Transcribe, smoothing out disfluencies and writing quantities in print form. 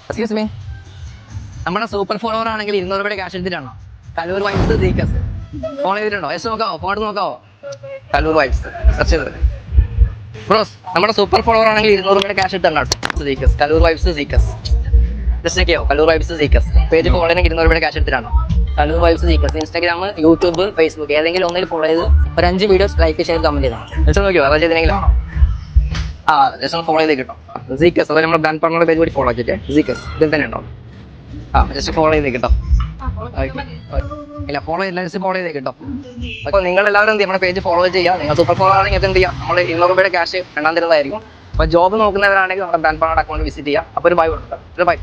Excuse me, നമ്മുടെ super follower ആണെങ്കിൽ 200 രൂപയുടെ ക്യാഷ് എടുത്തിട്ടാണോ? കലൂർ വൈബ്സ് സീക്കസ് ഫോൺ ചെയ്തിട്ടുണ്ടോ? യെസ് നോക്കാവോ, ഫോൺ നോക്കാവോ? കലൂർ വൈബ്സ് സെർച്ച് ചെയ്തത് ബ്രോസ്. നമ്മുടെ സൂപ്പർ ഫോളോവർ ആണെങ്കിൽ 200 രൂപയുടെ ക്യാഷ് എടുത്തിട്ടുണ്ടോ? Seekers, Kaloor vibes seekers. Just നോക്കിയോ, Kaloor vibes seekers page follow ചെയ്യണമെങ്കിൽ 200 രൂപയുടെ ക്യാഷ് എടുത്തിട്ടാണോ? Kaloor vibes seekers Instagram, YouTube, Facebook ഏതെങ്കിലും ഒന്നിൽ ഫോളോ ചെയ്ത് ഒരു 5 വീഡിയോസ് ലൈക്ക് ചെയ്ത് കമന്റ് ചെയ്താൽ ജസ്റ്റ് നോക്കിയോ, അതാ ചെയ്തെങ്കിലും ജസ്റ്റ് ഫോളോ ചെയ്ത് കിട്ടോ. സീക്കസ് അതായത് നമ്മുടെ ബ്രാൻഡ് പാർട്ണറുടെ പേജ് കൂടി ഫോളോ ആക്കിയിട്ട് സീക്കസ് ഇതിൽ തന്നെ ഉണ്ടോ? ജസ്റ്റ് ഫോളോ ചെയ്ത് കിട്ടോ. ഇല്ല, ഫോളോ ചെയ്തില്ല, ജസ്റ്റ് ഫോളോ ചെയ്ത് കിട്ടോ. അപ്പോൾ നിങ്ങൾ എല്ലാവരും എന്ത് ചെയ്യും, നമ്മുടെ പേജ് ഫോളോ ചെയ്യുക. നിങ്ങൾ സൂപ്പർ ഫോളോ ആണെങ്കിൽ എന്ത് ചെയ്യുക, നമ്മൾ 200 രൂപയുടെ ക്യാഷ് എണ്ണാൻ തരുന്നതായിരിക്കും. അപ്പോൾ ജോബ് നോക്കുന്നവരാണെങ്കിൽ നമ്മുടെ ബ്രാൻഡ് പാർട്ണർ അക്കൗണ്ട് വിസിറ്റ് ചെയ്യുക. അപ്പോൾ ഒരു ബൈ കൊടുക്കാം, ഒരു ബൈ.